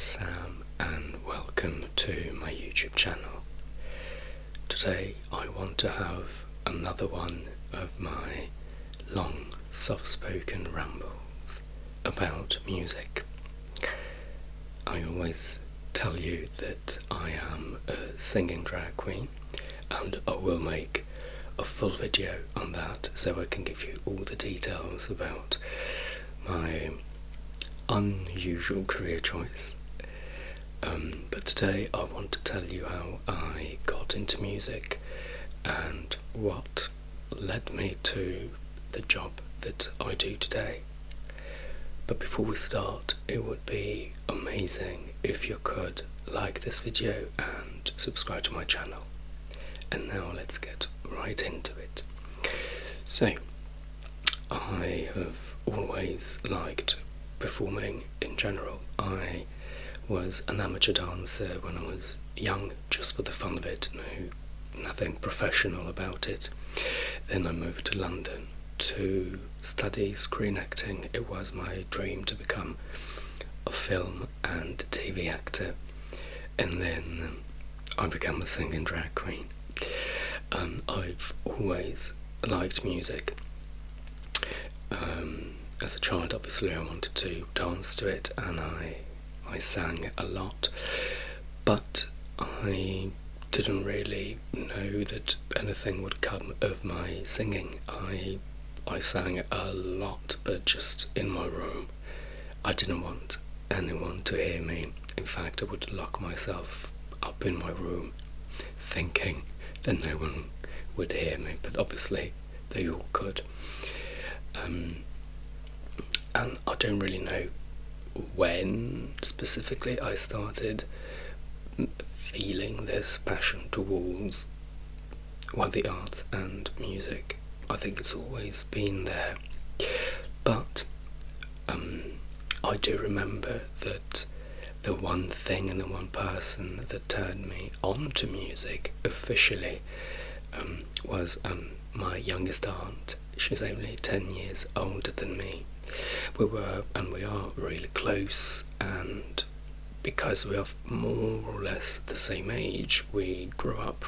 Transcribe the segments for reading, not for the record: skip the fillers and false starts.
is Sam and welcome to my YouTube channel. Today I want to have another one of my long soft-spoken rambles about music. I always tell you that I am a singing drag queen, and I will make a full video on that so I can give you all the details about my unusual career choice. But today I want to tell you how I got into music and what led me to the job that I do today. But before we start, it would be amazing if you could like this video and subscribe to my channel. And now let's get right into it. So, I have always liked performing in general. I was an amateur dancer when I was young, just for the fun of it, nothing professional about it. Then I moved to London to study screen acting. It was my dream to become a film and TV actor, and then I became a singing drag queen. I've always liked music. As a child, obviously, I wanted to dance to it, and I sang a lot, but I didn't really know that anything would come of my singing. I sang a lot, but just in my room. I didn't want anyone to hear me. In fact, I would lock myself up in my room, thinking that no one would hear me, but obviously they all could. And I don't really know when specifically I started feeling this passion towards the arts and music. I think it's always been there, but I do remember that the one thing and the one person that turned me on to music officially was my youngest aunt. She's only 10 years older than me. We are really close, and because we are more or less the same age, we grew up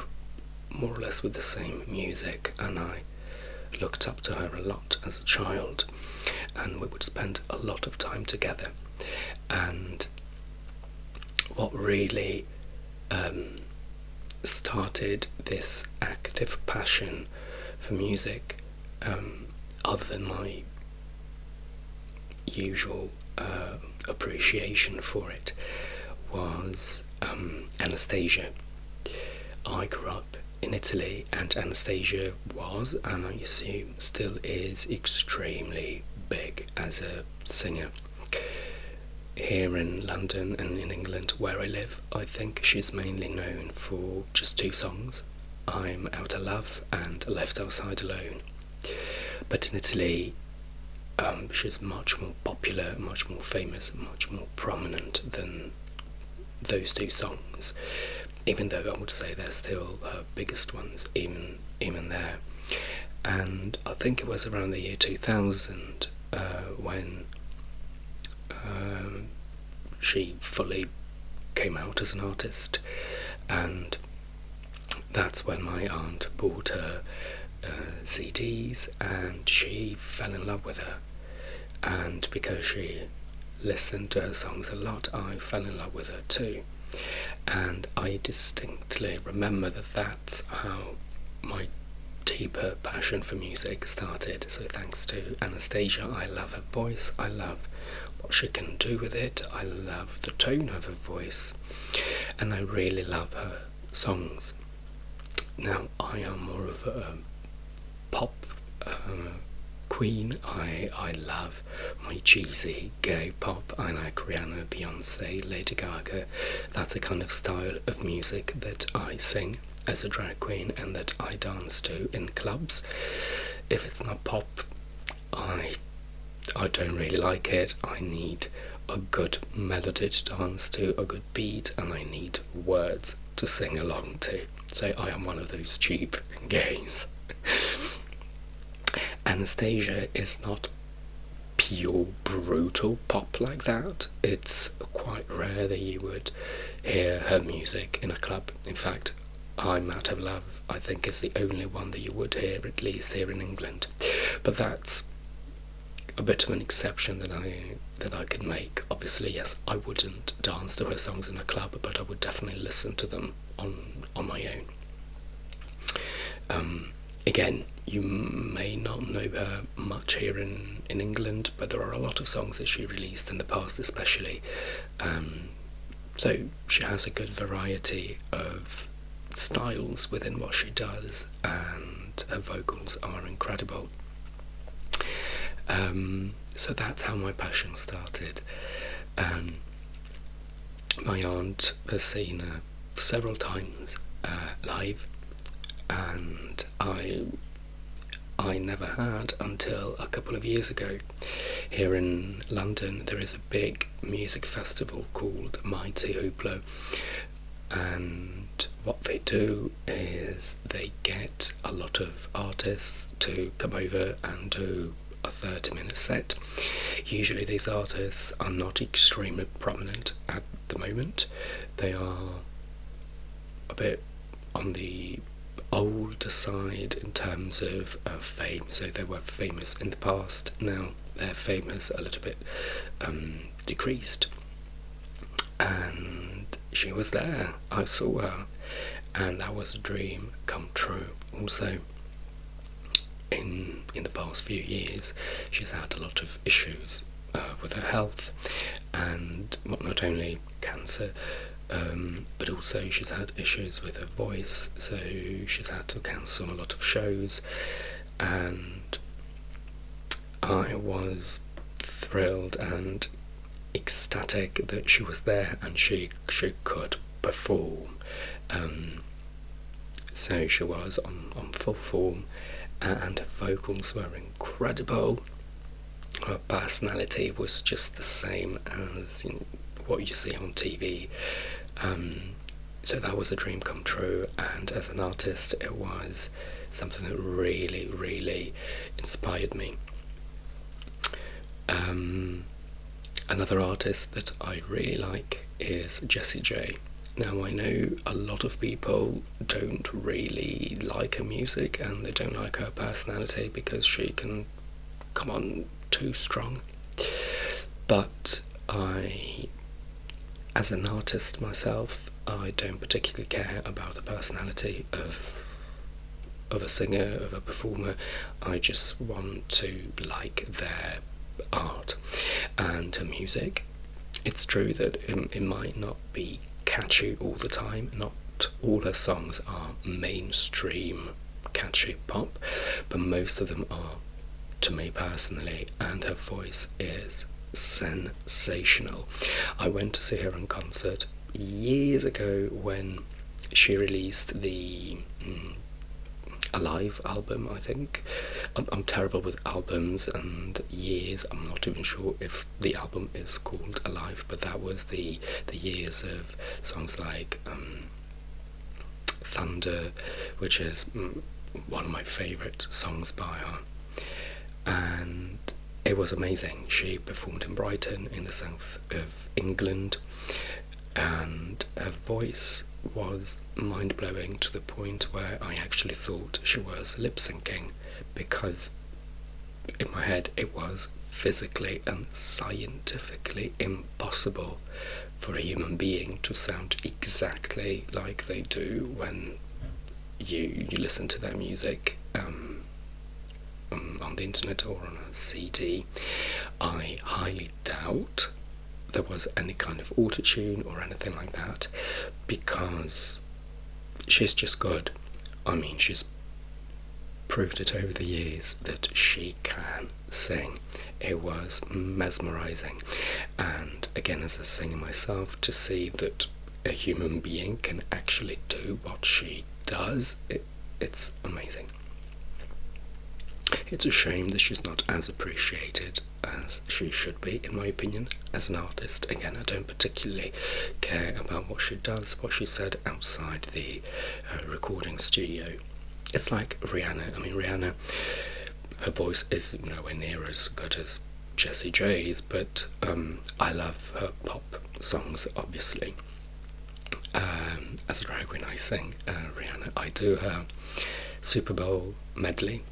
more or less with the same music, and I looked up to her a lot as a child, and we would spend a lot of time together. And what really started this active passion for music, other than my usual appreciation for it, was Anastasia. I grew up in Italy, and Anastasia was, and I assume still is, extremely big as a singer. Here in London and in England, where I live, I think she's mainly known for just two songs, I'm Out of Love and Left Outside Alone. But in Italy, she's much more popular, much more famous, much more prominent than those two songs, even though I would say they're still her biggest ones, even there. And I think it was around the year 2000 when she fully came out as an artist, and that's when my aunt bought her CDs, and she fell in love with her. And because she listened to her songs a lot, I fell in love with her too. And I distinctly remember that that's how my deeper passion for music started. So thanks to Anastasia, I love her voice, I love what she can do with it, I love the tone of her voice, and I really love her songs. Now, I am more of a pop queen. I love my cheesy gay pop. I like Rihanna, Beyonce, Lady Gaga. That's the kind of style of music that I sing as a drag queen and that I dance to in clubs. If it's not pop, I don't really like it. I need a good melody to dance to, a good beat, and I need words to sing along to. So I am one of those cheap gays. Anastasia is not pure brutal pop like that. It's quite rare that you would hear her music in a club. In fact, I'm Out of Love, I think, is the only one that you would hear, at least here in England. But that's a bit of an exception that I could make. Obviously, yes, I wouldn't dance to her songs in a club, but I would definitely listen to them on my own. Again, you may not know her much here in England, but there are a lot of songs that she released in the past, especially. So she has a good variety of styles within what she does, and her vocals are incredible. So that's how my passion started. My aunt has seen her several times live, and I never had until a couple of years ago. Here in London there is a big music festival called Mighty Hoopla, and what they do is they get a lot of artists to come over and do a 30-minute set. Usually these artists are not extremely prominent at the moment. They are a bit on the older side in terms of fame, so they were famous in the past. Now they're famous a little bit decreased, and she was there. I saw her, and that was a dream come true. Also, in the past few years, she's had a lot of issues with her health, and not only cancer, but also she's had issues with her voice, so she's had to cancel a lot of shows. And I was thrilled and ecstatic that she was there and she could perform. So she was on full form, and her vocals were incredible. Her personality was just the same as what you see on TV. So that was a dream come true, and as an artist it was something that really, really inspired me. Another artist that I really like is Jessie J. Now, I know a lot of people don't really like her music and they don't like her personality because she can come on too strong, but as an artist myself, I don't particularly care about the personality of a singer, of a performer. I just want to like their art and her music. It's true that it might not be catchy all the time. Not all her songs are mainstream catchy pop, but most of them are, to me personally, and her voice is sensational. I went to see her in concert years ago when she released the Alive album, I think. I'm terrible with albums and years. I'm not even sure if the album is called Alive, but that was the years of songs like Thunder, which is one of my favourite songs by her, and it was amazing. She performed in Brighton in the south of England, and her voice was mind-blowing to the point where I actually thought she was lip-syncing, because in my head it was physically and scientifically impossible for a human being to sound exactly like they do when you listen to their music on the internet or on a CD. I highly doubt there was any kind of autotune or anything like that, because she's just good. I mean, she's proved it over the years that she can sing. It was mesmerizing, and again, as a singer myself, to see that a human being can actually do what she does, it's amazing. It's a shame that she's not as appreciated as she should be, in my opinion, as an artist. Again, I don't particularly care about what she does, what she said outside the recording studio. It's like Rihanna. I mean, Rihanna, her voice is nowhere near as good as Jessie J's, but I love her pop songs, obviously. As a drag queen, I sing Rihanna. I do her Super Bowl medley,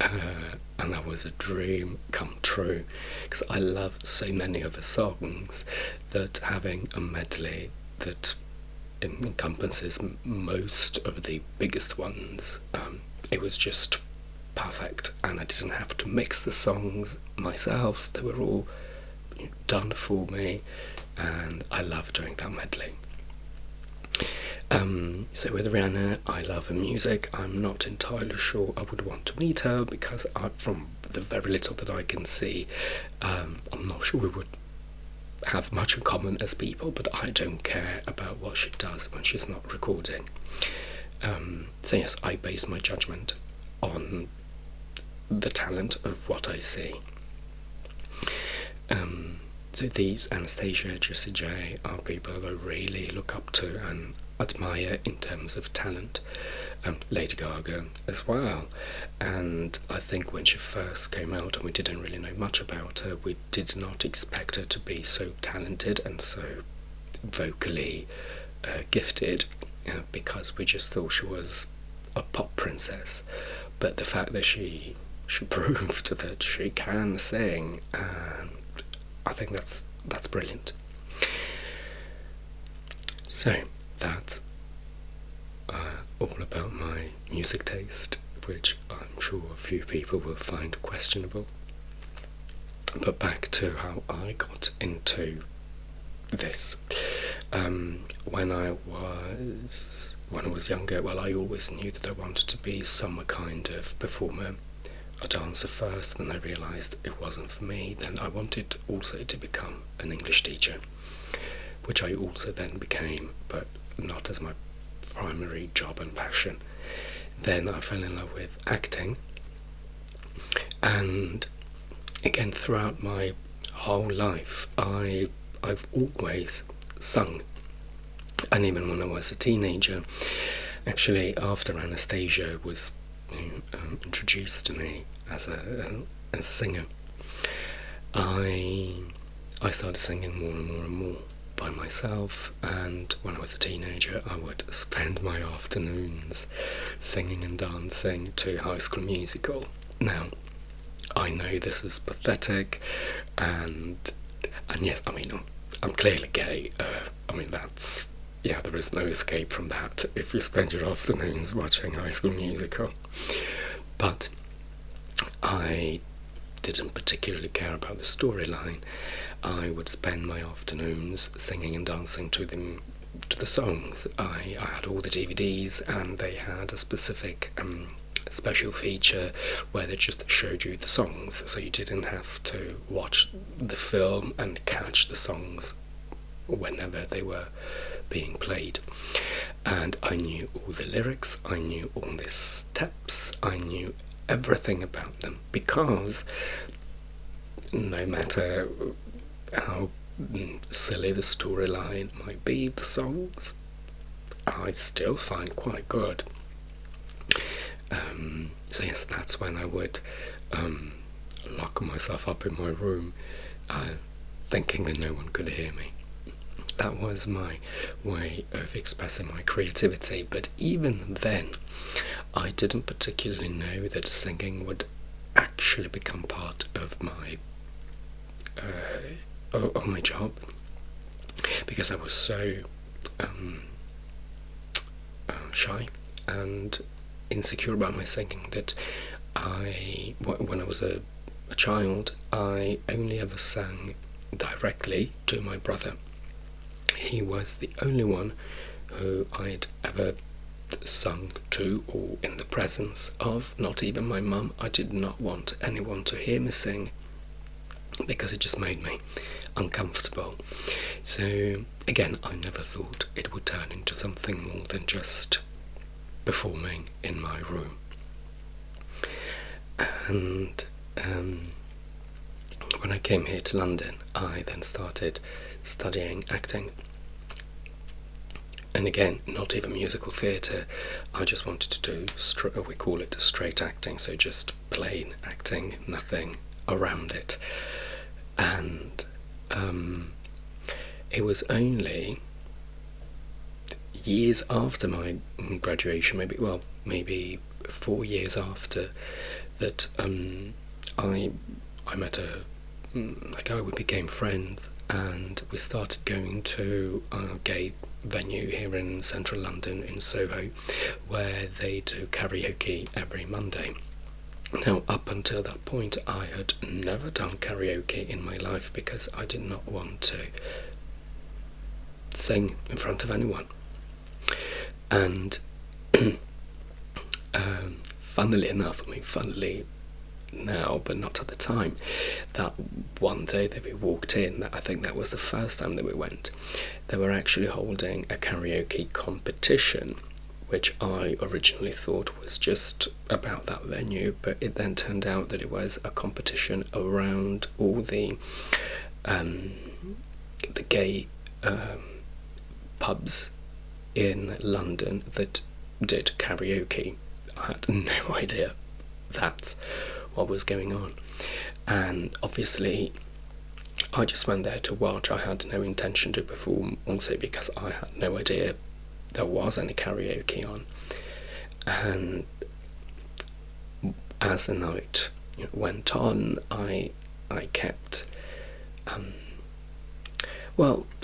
and that was a dream come true, because I love so many of her songs that having a medley that encompasses most of the biggest ones, it was just perfect, and I didn't have to mix the songs myself. They were all done for me, and I love doing that medley. So with Rihanna, I love her music. I'm not entirely sure I would want to meet her, because from the very little that I can see, I'm not sure we would have much in common as people, but I don't care about what she does when she's not recording. So yes, I base my judgment on the talent of what I see. So these Anastasia, Jessie J are people I really look up to and admire in terms of talent. Lady Gaga as well, and I think when she first came out and we didn't really know much about her, we did not expect her to be so talented and so vocally gifted, because we just thought she was a pop princess. But the fact that she proved that she can sing, I think that's brilliant. So that's all about my music taste, which I'm sure a few people will find questionable. But back to how I got into this. When I was younger, well, I always knew that I wanted to be some kind of performer, a dancer first, then I realised it wasn't for me. Then I wanted also to become an English teacher, which I also then became, but not as my primary job and passion. Then I fell in love with acting, and again, throughout my whole life, I've always sung. And even when I was a teenager, actually after Anastasia was introduced to me as a singer, I started singing more and more and more by myself. And when I was a teenager, I would spend my afternoons singing and dancing to High School Musical. Now, I know this is pathetic, and yes, I mean, I'm clearly gay. I mean, there is no escape from that if you spend your afternoons watching High School Musical. But I didn't particularly care about the storyline. I would spend my afternoons singing and dancing to the songs. I had all the DVDs, and they had a specific special feature where they just showed you the songs, so you didn't have to watch the film and catch the songs whenever they were being played. And I knew all the lyrics, I knew all the steps, I knew everything about them, because no matter how silly the storyline might be, the songs I still find quite good. So yes, that's when I would lock myself up in my room, thinking that no one could hear me. That was my way of expressing my creativity. But even then, I didn't particularly know that singing would actually become part of my job, because I was so shy and insecure about my singing that when I was a child, I only ever sang directly to my brother. He was the only one who I'd ever sung to, or in the presence of. Not even my mum. I did not want anyone to hear me sing, because it just made me uncomfortable. So again, I never thought it would turn into something more than just performing in my room. And when I came here to London, I then started studying acting. And again, not even musical theatre. I just wanted to do we call it straight acting, so just plain acting, nothing around it. And it was only years after my graduation, maybe 4 years after, that I met a guy. We became friends, and we started going to a gay venue here in central London, in Soho, where they do karaoke every Monday. Now, up until that point, I had never done karaoke in my life because I did not want to sing in front of anyone. And funnily now, but not at the time, that one day that we walked in, I think that was the first time that we went, they were actually holding a karaoke competition, which I originally thought was just about that venue, but it then turned out that it was a competition around all the gay pubs in London that did karaoke. I had no idea that's what was going on, and obviously I just went there to watch. I had no intention to perform, also because I had no idea there was any karaoke on. And as the night went on, I kept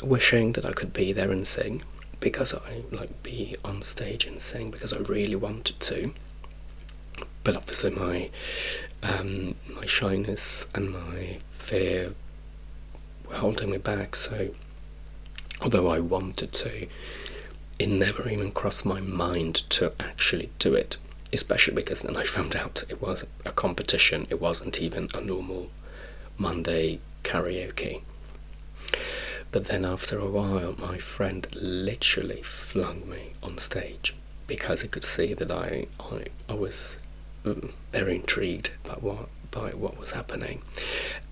wishing that I could be there and sing, because I be on stage and sing because I really wanted to. But obviously my shyness and my fear were holding me back. So although I wanted to, it never even crossed my mind to actually do it, especially because then I found out it was a competition. It wasn't even a normal Monday karaoke. But then after a while, my friend literally flung me on stage because he could see that I was very intrigued by what was happening,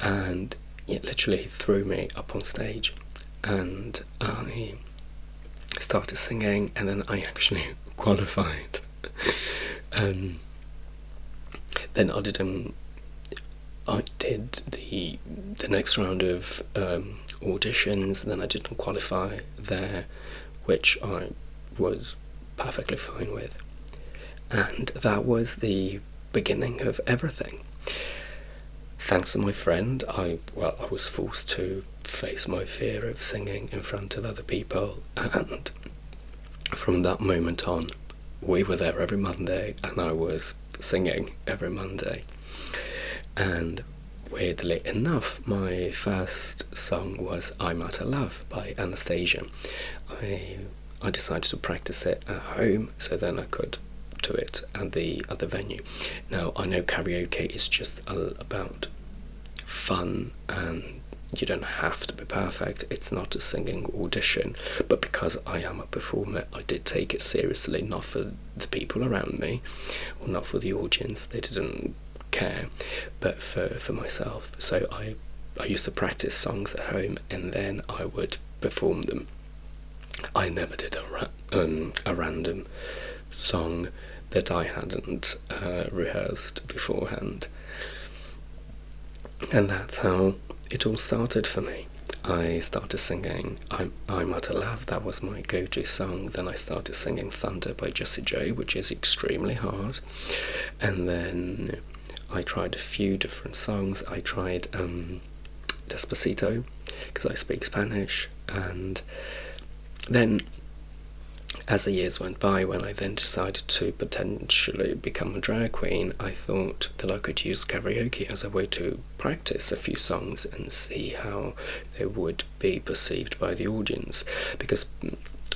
and it literally threw me up on stage, and I started singing, and then I actually qualified. Then I did the next round of auditions, and then I didn't qualify there, which I was perfectly fine with. And that was the beginning of everything. Thanks to my friend, I was forced to face my fear of singing in front of other people, and from that moment on, we were there every Monday, and I was singing every Monday. And weirdly enough, my first song was I'm Out of Love by Anastasia. I decided to practice it at home so then I could do it at the venue. Now, I know karaoke is just about fun, and you don't have to be perfect. It's not a singing audition, but because I am a performer, I did take it seriously, not for the people around me or not for the audience, they didn't care, but for myself. So I used to practice songs at home, and then I would perform them. I never did a random song that I hadn't rehearsed beforehand. And that's how it all started for me. I started singing I'm Out of Love. That was my go-to song. Then I started singing Thunder by Jessie J, which is extremely hard. And then I tried a few different songs. I tried Despacito, because I speak Spanish. And then as the years went by, when I then decided to potentially become a drag queen, I thought that I could use karaoke as a way to practice a few songs and see how they would be perceived by the audience. Because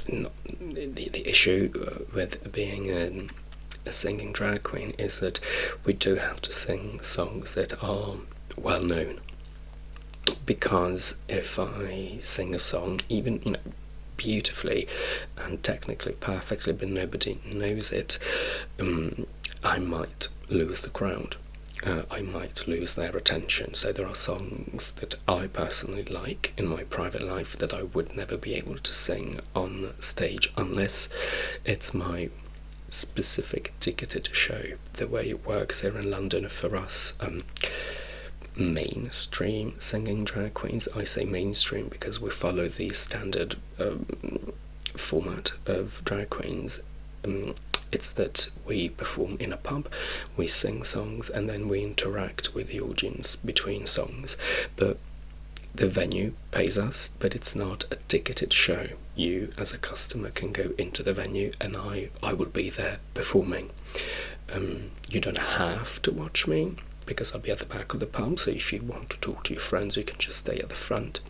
the issue with being a singing drag queen is that we do have to sing songs that are well known. Because if I sing a song, even beautifully and technically perfectly, but nobody knows it, I might lose the crowd. I might lose their attention. So there are songs that I personally like in my private life that I would never be able to sing on stage unless it's my specific ticketed show. The way it works here in London for us, mainstream singing drag queens. I say mainstream because we follow the standard format of drag queens. It's that we perform in a pub, we sing songs, and then we interact with the audience between songs. But the venue pays us, but it's not a ticketed show. You, as a customer, can go into the venue, and I would be there performing. You don't have to watch me, because I'll be at the back of the pub, so if you want to talk to your friends, you can just stay at the front.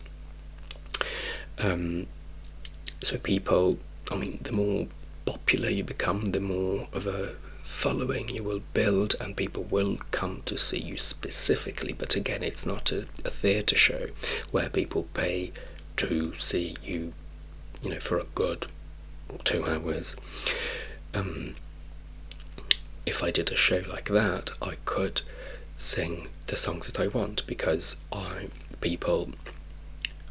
So people, the more popular you become, the more of a following you will build, and people will come to see you specifically. But again, it's not a theatre show where people pay to see you, for a good 2 hours. If I did a show like that, I could sing the songs that I want, because people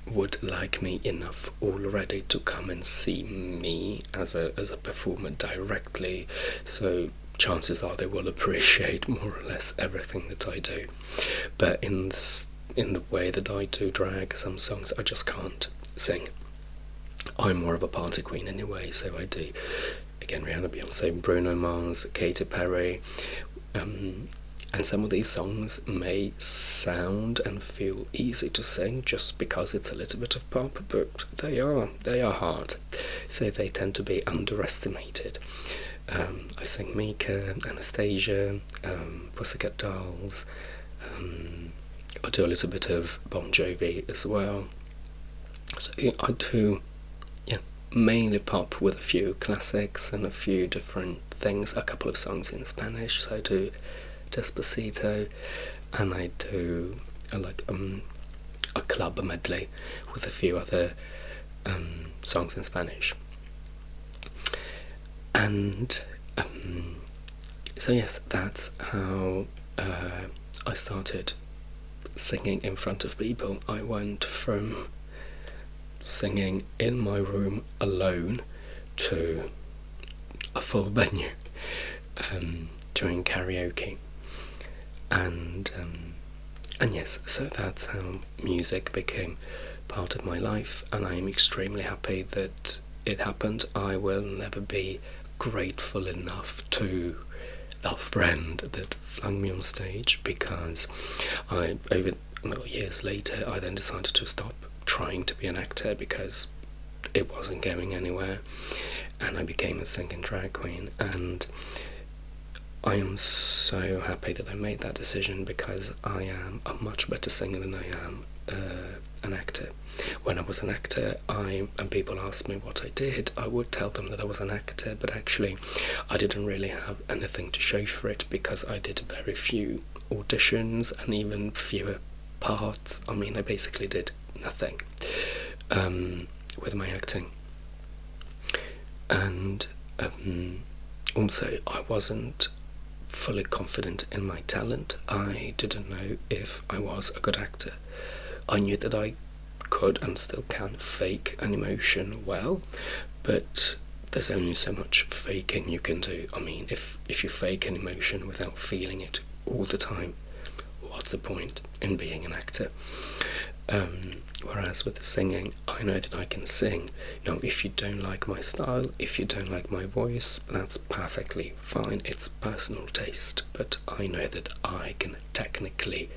would like me enough already to come and see me as a performer directly, so chances are they will appreciate more or less everything that I do. But in the way that I do drag, some songs I just can't sing. I'm more of a party queen anyway, so I do, again, Rihanna, Beyonce, Bruno Mars, Katy Perry, and some of these songs may sound and feel easy to sing just because it's a little bit of pop, but they are hard, so they tend to be underestimated. I sing Mika, Anastasia, Pussycat Dolls. I do a little bit of Bon Jovi as well. So I do, mainly pop with a few classics and a few different things, a couple of songs in Spanish. So I do Despacito, and I do a club medley with a few other songs in Spanish. And so yes, that's how I started singing in front of people. I went from singing in my room alone to a full venue during karaoke. And yes, so that's how music became part of my life, and I am extremely happy that it happened. I will never be grateful enough to that friend that flung me on stage, because years later I then decided to stop trying to be an actor because it wasn't going anywhere, and I became a singing drag queen. And I am so happy that I made that decision, because I am a much better singer than I am an actor. When I was an actor, and people asked me what I did, I would tell them that I was an actor, but actually I didn't really have anything to show for it, because I did very few auditions and even fewer parts. I basically did nothing with my acting. And also, I wasn't fully confident in my talent. I didn't know if I was a good actor. I knew that I could and still can fake an emotion well, but there's only so much faking you can do. If you fake an emotion without feeling it all the time, what's the point in being an actor? Whereas with the singing, I know that I can sing. If you don't like my style, if you don't like my voice, that's perfectly fine. It's personal taste, but I know that I can technically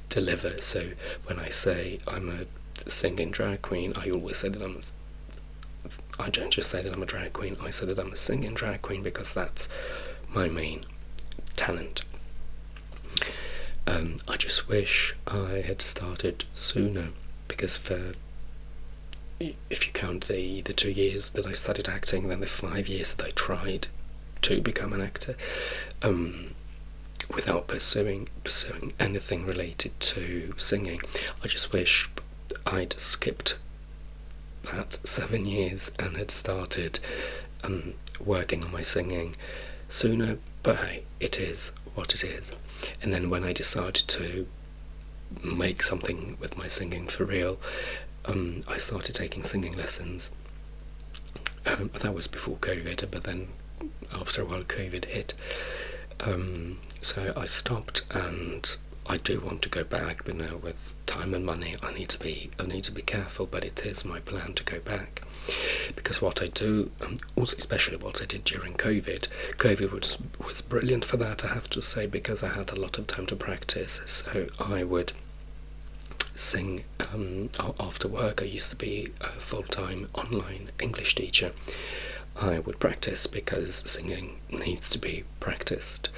deliver. So when I say I'm a singing drag queen, I always say that I don't just say that I'm a drag queen, I say that I'm a singing drag queen, because that's my main talent. I just wish I had started sooner, because if you count the 2 years that I studied acting, then the 5 years that I tried to become an actor, without pursuing anything related to singing, I just wish I'd skipped that 7 years and had started working on my singing sooner. But hey, it is what it is. And then when I decided to make something with my singing for real, I started taking singing lessons. That was before COVID, but then after a while COVID hit. So I stopped, and I do want to go back, but now with time and money, I need to be careful. But it is my plan to go back, because what I do, also especially what I did during COVID was brilliant for that, I have to say, because I had a lot of time to practice. So I would sing after work. I used to be a full-time online English teacher. I would practice because singing needs to be practiced.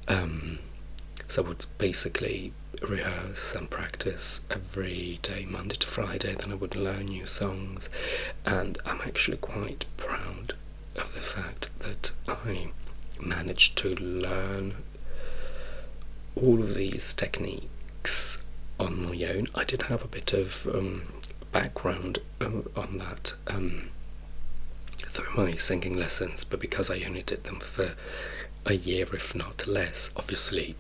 So I would basically rehearse and practice every day, Monday to Friday. Then I would learn new songs, and I'm actually quite proud of the fact that I managed to learn all of these techniques on my own. I did have a bit of background on that through my singing lessons, but because I only did them for a year, if not less, obviously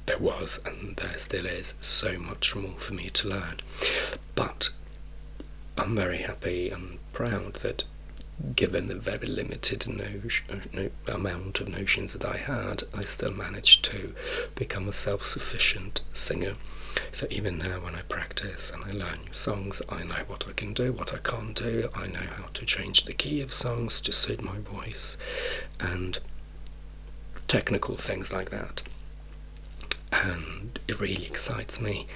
there was, and there still is, so much more for me to learn. But I'm very happy and proud that, given the very limited amount of notions that I had, I still managed to become a self-sufficient singer. So even now when I practice and I learn new songs, I know what I can do, what I can't do. I know how to change the key of songs to suit my voice, and technical things like that. And it really excites me.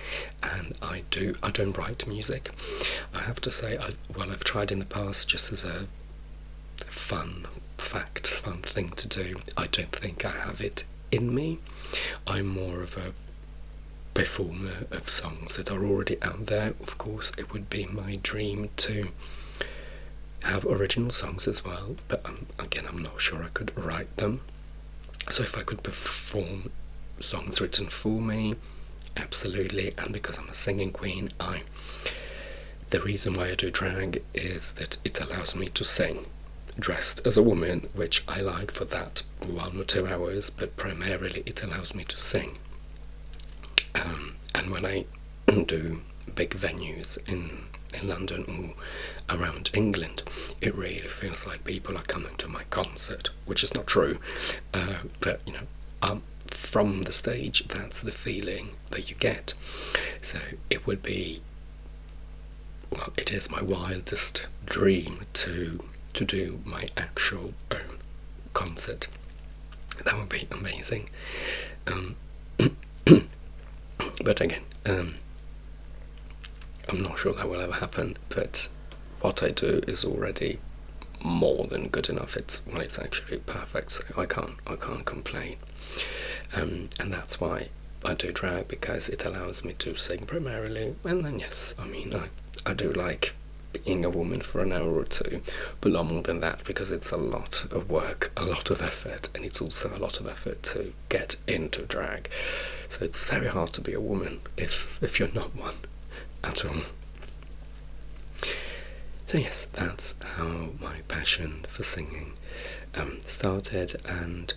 And I don't write music. I have to say, I've tried in the past just as a fun thing to do. I don't think I have it in me. I'm more of a performer of songs that are already out there. Of course, it would be my dream to have original songs as well, but again, I'm not sure I could write them. So if I could perform songs written for me, absolutely. And because I'm a singing queen, the reason why I do drag is that it allows me to sing dressed as a woman, which I like for that 1 or 2 hours, but primarily it allows me to sing. And when I do big venues in London or around England, it really feels like people are coming to my concert, which is not true, but from the stage, that's the feeling that you get. So it would be, well, it is my wildest dream to do my actual own concert. That would be amazing. But again, I'm not sure that will ever happen, but what I do is already more than good enough. It's actually perfect, so I can't complain. And that's why I do drag, because it allows me to sing primarily. And then yes, I do like being a woman for an hour or two, but not more than that, because it's a lot of work, a lot of effort, and it's also a lot of effort to get into drag. So it's very hard to be a woman if you're not one at all. So yes, that's how my passion for singing started. And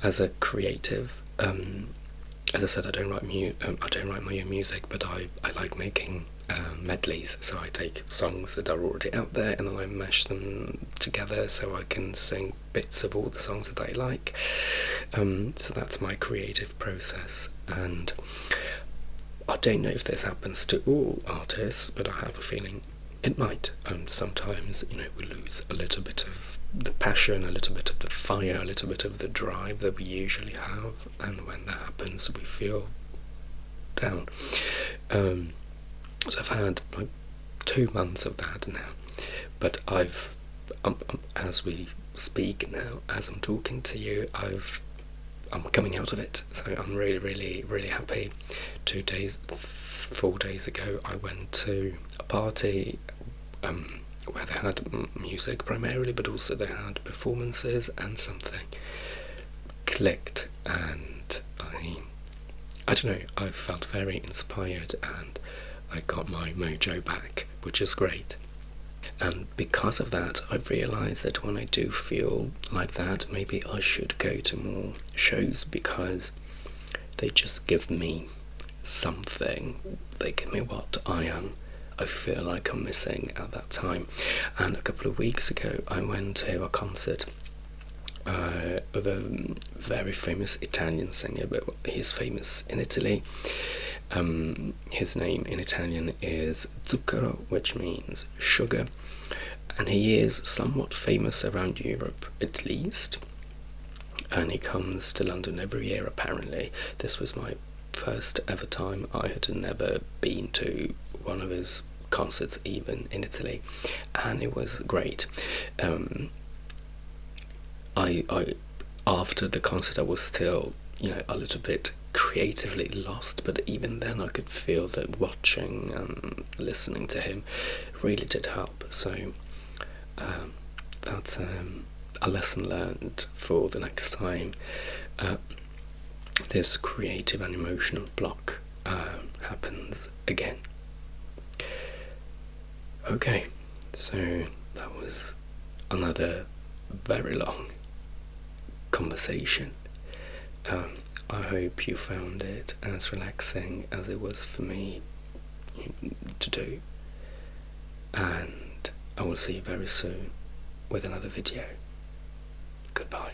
as a creative, as I said, I don't write my own music, but I like making medleys. So I take songs that are already out there and then I mash them together so I can sing bits of all the songs that I like. So that's my creative process, and I don't know if this happens to all artists, but I have a feeling it might. Sometimes, we lose a little bit of the passion, a little bit of the fire, a little bit of the drive that we usually have, and when that happens, we feel down. So I've had 2 months of that now, but as we speak now, as I'm talking to you, I'm coming out of it, so I'm really, really, really happy. 4 days ago, I went to a party where they had music primarily, but also they had performances, and something clicked, and I don't know, I felt very inspired, and I got my mojo back, which is great. And because of that, I've realised that when I do feel like that, maybe I should go to more shows, because they just give me something. They give me what I feel like I'm missing at that time. And a couple of weeks ago, I went to a concert of a very famous Italian singer, but he's famous in Italy. His name in Italian is Zucchero, which means sugar, and he is somewhat famous around Europe at least, and he comes to London every year apparently. This was my first ever time. I had never been to one of his concerts even in Italy, and it was great. I after the concert I was still, a little bit creatively lost, but even then I could feel that watching and listening to him really did help. So that's a lesson learned for the next time this creative and emotional block happens again. Okay, so that was another very long conversation. I hope you found it as relaxing as it was for me to do, and I will see you very soon with another video. Goodbye.